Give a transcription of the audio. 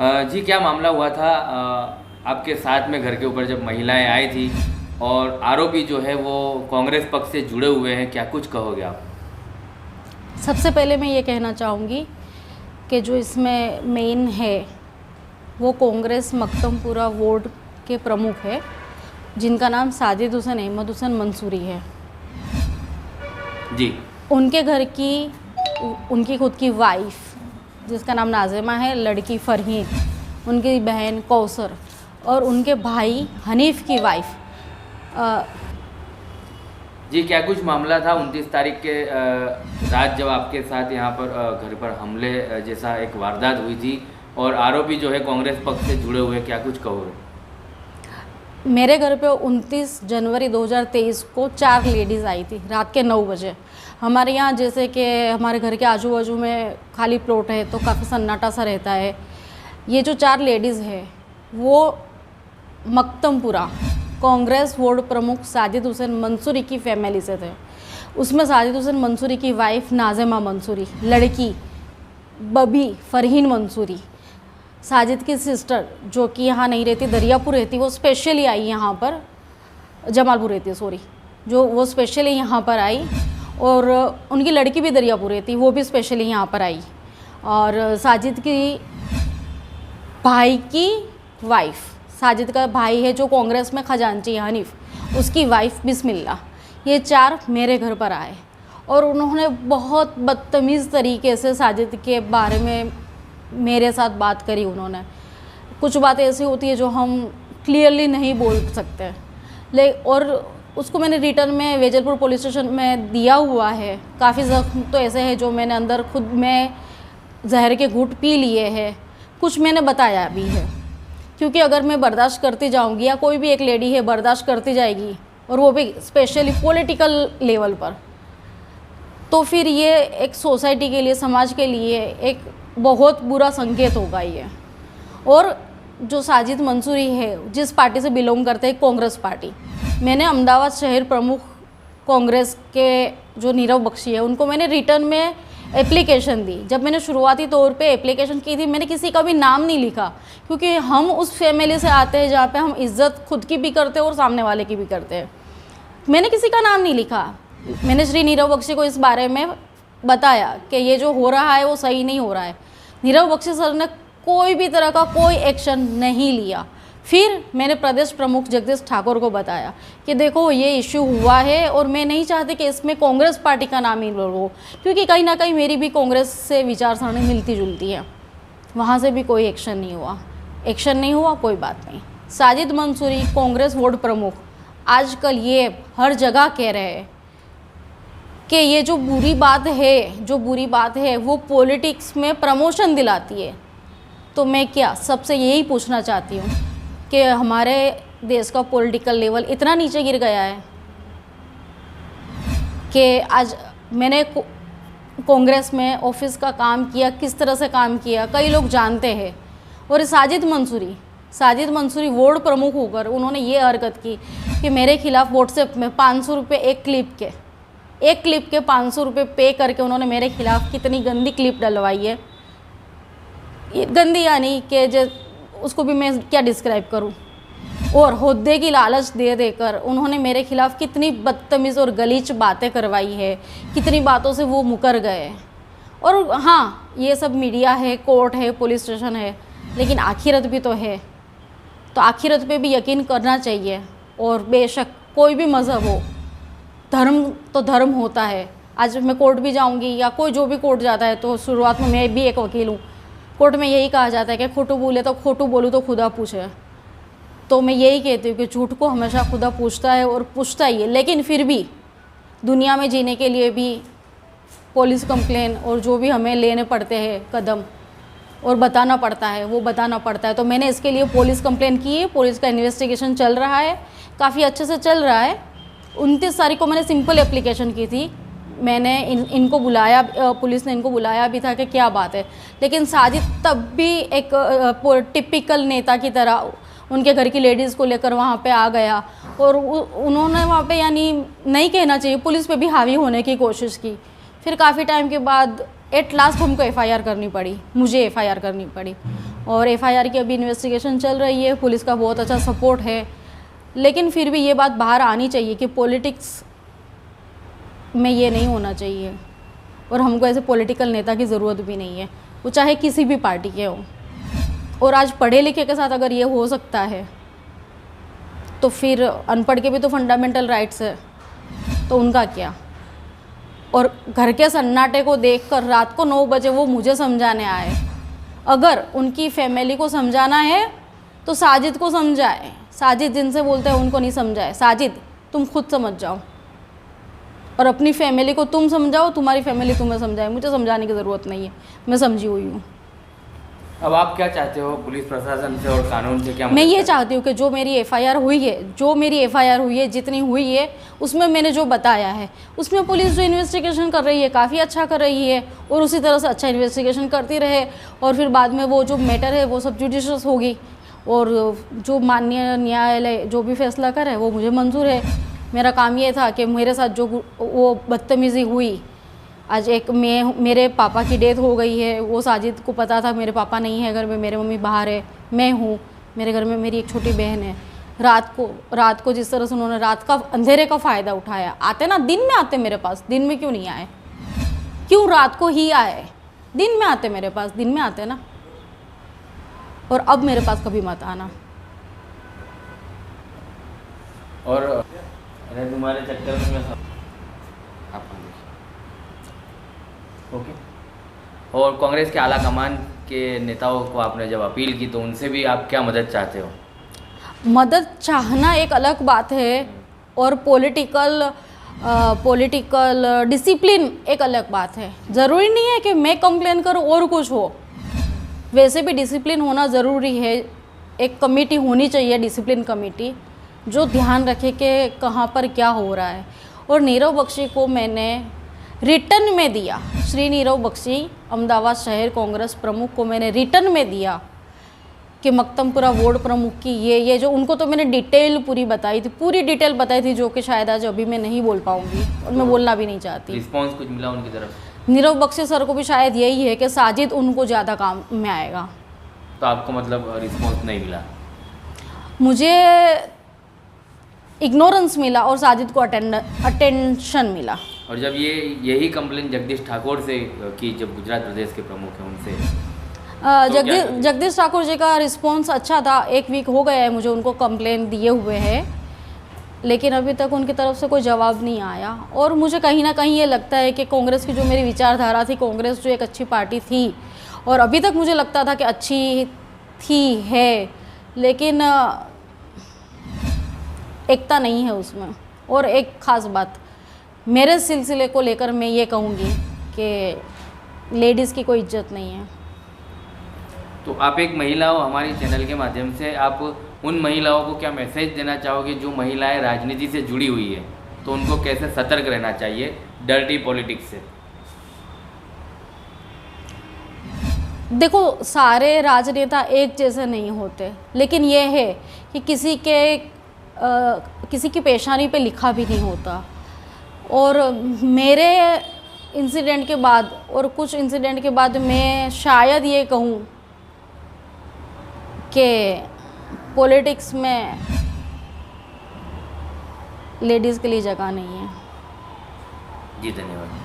जी क्या मामला हुआ था आपके साथ में घर के ऊपर जब महिलाएं आई थी और आरोपी जो है वो कांग्रेस पक्ष से जुड़े हुए हैं, क्या कुछ कहोगे आप? सबसे पहले मैं ये कहना चाहूँगी कि जो इसमें मेन है वो कांग्रेस मकदमपुरा वार्ड के प्रमुख है, जिनका नाम साजिद हुसैन अहमद हुसैन मंसूरी है। जी। उनके घर की उनकी खुद की वाइफ जिसका नाम नाज़िमा है, लड़की फरहीन, उनकी बहन कौसर और उनके भाई हनीफ की वाइफ। जी क्या कुछ मामला था 29 तारीख के रात जब आपके साथ यहाँ पर घर पर हमले जैसा एक वारदात हुई थी और आरोपी जो है कांग्रेस पक्ष से जुड़े हुए, क्या कुछ कहोगे? मेरे घर पे 29 जनवरी 2023 को 4 लेडीज़ आई थी रात के 9 बजे। हमारे यहाँ जैसे कि हमारे घर के आजू बाजू में खाली प्लॉट है तो काफ़ी सन्नाटा सा रहता है। ये जो 4 लेडीज़ है वो मकदमपुरा कांग्रेस वार्ड प्रमुख साजिद हुसैन मंसूरी की फैमिली से थे। उसमें साजिद हुसैन मंसूरी की वाइफ नाज़िमा मंसूरी, लड़की बबी फरहीन मंसूरी, साजिद की सिस्टर जो कि यहाँ नहीं रहती, दरियापुर रहती, वो स्पेशली आई यहाँ पर, जमालपुर रहती है सॉरी, जो वो स्पेशली यहाँ पर आई। और उनकी लड़की भी दरियापुर रहती, वो भी स्पेशली यहाँ पर आई। और साजिद की भाई की वाइफ, साजिद का भाई है जो कांग्रेस में खजांची है हनीफ, उसकी वाइफ बिस्मिल्ला, ये 4 मेरे घर पर आए और उन्होंने बहुत बदतमीज़ तरीके से साजिद के बारे में मेरे साथ बात करी। उन्होंने कुछ बातें ऐसी होती है जो हम क्लियरली नहीं बोल सकते, और उसको मैंने रिटर्न में वेजलपुर पुलिस स्टेशन में दिया हुआ है। काफ़ी ज़ख्म तो ऐसे हैं जो मैंने अंदर खुद में जहर के घूंट पी लिए हैं, कुछ मैंने बताया भी है, क्योंकि अगर मैं बर्दाश्त करती जाऊंगी या कोई भी एक लेडी है बर्दाश्त करती जाएगी और वो भी स्पेशली पॉलिटिकल लेवल पर, तो फिर ये एक सोसाइटी के लिए, समाज के लिए एक बहुत बुरा संकेत होगा ये। और जो साजिद मंसूरी है जिस पार्टी से बिलोंग करते हैं, कांग्रेस पार्टी, मैंने अहमदाबाद शहर प्रमुख कांग्रेस के जो नीरव बख्शी है उनको मैंने रिटर्न में एप्लीकेशन दी। जब मैंने शुरुआती तौर पे एप्लीकेशन की थी मैंने किसी का भी नाम नहीं लिखा, क्योंकि हम उस फैमिली से आते हैं जहाँ पे हम इज्जत खुद की भी करते हैं और सामने वाले की भी करते हैं। मैंने किसी का नाम नहीं लिखा। मैंने श्री नीरव बख्शी को इस बारे में बताया कि ये जो हो रहा है वो सही नहीं हो रहा है। नीरव बख्शी सर ने कोई भी तरह का कोई एक्शन नहीं लिया। फिर मैंने प्रदेश प्रमुख जगदीश ठाकुर को बताया कि देखो ये इश्यू हुआ है और मैं नहीं चाहती कि इसमें कांग्रेस पार्टी का नाम इन्वॉल्व हो, क्योंकि कहीं ना कहीं मेरी भी कांग्रेस से विचारसरणी मिलती जुलती है। वहाँ से भी कोई एक्शन नहीं हुआ, कोई बात नहीं। साजिद मंसूरी कांग्रेस वार्ड प्रमुख आजकल ये हर जगह कह रहे हैं कि ये जो बुरी बात है वो पॉलिटिक्स में प्रमोशन दिलाती है। तो मैं क्या सबसे यही पूछना चाहती हूँ कि हमारे देश का पॉलिटिकल लेवल इतना नीचे गिर गया है कि आज मैंने कांग्रेस में ऑफिस का काम किया, किस तरह से काम किया कई लोग जानते हैं। और साजिद मंसूरी वार्ड प्रमुख होकर उन्होंने ये हरकत की कि मेरे खिलाफ व्हाट्सएप में 500 रुपये एक क्लिप के 500 रुपये पे करके उन्होंने मेरे खिलाफ कितनी गंदी क्लिप डलवाई है। ये गंदी यानी कि उसको भी मैं क्या डिस्क्राइब करूं। और होद्दे की लालच दे देकर उन्होंने मेरे खिलाफ कितनी बदतमीज़ और गलीच बातें करवाई है, कितनी बातों से वो मुकर गए। और हाँ, ये सब मीडिया है, कोर्ट है, पुलिस स्टेशन है, लेकिन आखिरत भी तो है, तो आखिरत पे भी यकीन करना चाहिए। और बेशक कोई भी मज़हब हो, धर्म तो धर्म होता है। आज मैं कोर्ट भी जाऊंगी या कोई जो भी कोर्ट जाता है तो शुरुआत में मैं भी एक वकील हूँ, कोर्ट में यही कहा जाता है कि खोटू बोले तो खोटू बोलूँ तो खुदा पूछे। तो मैं यही कहती हूँ कि झूठ को हमेशा खुदा पूछता है और पूछता ही है, लेकिन फिर भी दुनिया में जीने के लिए भी पुलिस कंप्लेन और जो भी हमें लेने पड़ते हैं कदम और बताना पड़ता है, वो बताना पड़ता है। तो मैंने इसके लिए पुलिस कंप्लेन की है, पुलिस का इन्वेस्टिगेशन चल रहा है, काफ़ी अच्छे से चल रहा है। 29 तारीख को मैंने सिंपल एप्लीकेशन की थी, मैंने इनको बुलाया, पुलिस ने इनको बुलाया भी था कि क्या बात है, लेकिन साजिद तब भी एक टिपिकल नेता की तरह उनके घर की लेडीज़ को लेकर वहाँ पे आ गया और उन्होंने वहाँ पे यानी नहीं कहना चाहिए, पुलिस पे भी हावी होने की कोशिश की। फिर काफ़ी टाइम के बाद एट लास्ट हमको एफआईआर करनी पड़ी, मुझे एफआईआर करनी पड़ी और एफआईआर की अभी इन्वेस्टिगेशन चल रही है, पुलिस का बहुत अच्छा सपोर्ट है। लेकिन फिर भी ये बात बाहर आनी चाहिए कि पॉलिटिक्स में ये नहीं होना चाहिए, और हमको ऐसे पॉलिटिकल नेता की ज़रूरत भी नहीं है, वो चाहे किसी भी पार्टी के हो। और आज पढ़े लिखे के साथ अगर ये हो सकता है तो फिर अनपढ़ के भी तो फंडामेंटल राइट्स है, तो उनका क्या। और घर के सन्नाटे को देखकर रात को 9 बजे वो मुझे समझाने आए। अगर उनकी फैमिली को समझाना है तो साजिद को समझाए। साजिद जिनसे बोलते हैं उनको नहीं समझाए। साजिद तुम खुद समझ जाओ और अपनी फैमिली को तुम समझाओ, तुम्हारी फैमिली तुम्हें समझाए। मुझे समझाने की ज़रूरत नहीं है, मैं समझी हुई हूँ। अब आप क्या चाहते हो पुलिस प्रशासन से और कानून से? क्या मैं ये चाहती हूँ कि जो मेरी एफआईआर हुई है, जितनी हुई है उसमें मैंने जो बताया है, उसमें पुलिस जो इन्वेस्टिगेशन कर रही है काफ़ी अच्छा कर रही है, और उसी तरह से अच्छा इन्वेस्टिगेशन करती रहे। और फिर बाद में वो जो मैटर है वो सब जुडिशियस होगी, और जो माननीय न्यायालय जो भी फैसला करे वो मुझे मंजूर है। मेरा काम ये था कि मेरे साथ जो वो बदतमीज़ी हुई, आज मेरे पापा की डेथ हो गई है, वो साजिद को पता था मेरे पापा नहीं है घर में, मेरे मम्मी बाहर है, मैं हूँ, मेरे घर में मेरी एक छोटी बहन है। रात को जिस तरह से उन्होंने रात का अंधेरे का फ़ायदा उठाया, आते ना दिन में आते मेरे पास, दिन में क्यों नहीं आए? क्यों रात को ही आए? दिन में आते मेरे पास, दिन में आते ना। और अब मेरे पास कभी मत आना। और अरे तुम्हारे चक्कर में मैं आप ओके। और कांग्रेस के आला कमान के नेताओं को आपने जब अपील की तो उनसे भी आप क्या मदद चाहते हो? मदद चाहना एक अलग बात है, और पॉलिटिकल डिसिप्लिन एक अलग बात है। ज़रूरी नहीं है कि मैं कंप्लेन करूँ और कुछ हो, वैसे भी डिसिप्लिन होना ज़रूरी है। एक कमेटी होनी चाहिए, डिसिप्लिन कमेटी, जो ध्यान रखे कि कहाँ पर क्या हो रहा है। और नीरव बख्शी को मैंने रिटर्न में दिया, श्री नीरव बख्शी अहमदाबाद शहर कांग्रेस प्रमुख को मैंने रिटर्न में दिया कि मक्तमपुरा वार्ड प्रमुख की ये जो उनको तो मैंने डिटेल पूरी डिटेल बताई थी, जो कि शायद आज अभी मैं नहीं बोल पाऊँगी, और मैं बोलना भी नहीं चाहती। रिस्पॉन्स कुछ मिला उनकी तरफ? नीरव बख्शी सर को भी शायद यही है कि साजिद उनको ज़्यादा काम में आएगा। तो आपको मतलब रिस्पॉन्स नहीं मिला? मुझे इग्नोरेंस मिला और साजिद को अटेंशन मिला। और जब यही कंप्लेन जगदीश ठाकुर से की, जब गुजरात प्रदेश के प्रमुख हैं उनसे, जगदीश ठाकुर जी का रिस्पॉन्स अच्छा था। 1 वीक हो गया है मुझे उनको कंप्लेन दिए हुए हैं, लेकिन अभी तक उनकी तरफ से कोई जवाब नहीं आया। और मुझे कहीं ना कहीं ये लगता है कि कांग्रेस की जो मेरी विचारधारा थी, कांग्रेस जो एक अच्छी पार्टी थी, और अभी तक मुझे लगता था कि अच्छी थी है, लेकिन एकता नहीं है उसमें। और एक ख़ास बात मेरे सिलसिले को लेकर मैं ये कहूँगी कि लेडीज़ की कोई इज्जत नहीं है। तो आप एक महिला हो, हमारी चैनल के माध्यम से आप उन महिलाओं को क्या मैसेज देना चाहोगे जो महिलाएं राजनीति से जुड़ी हुई है, तो उनको कैसे सतर्क रहना चाहिए डर्टी पॉलिटिक्स से? देखो, सारे राजनेता एक जैसे नहीं होते, लेकिन ये है कि किसी की पेशानी पे लिखा भी नहीं होता। और मेरे इंसिडेंट के बाद और कुछ इंसिडेंट के बाद मैं शायद ये कहूँ कि पॉलिटिक्स में लेडीज़ के लिए जगह नहीं है। जी धन्यवाद।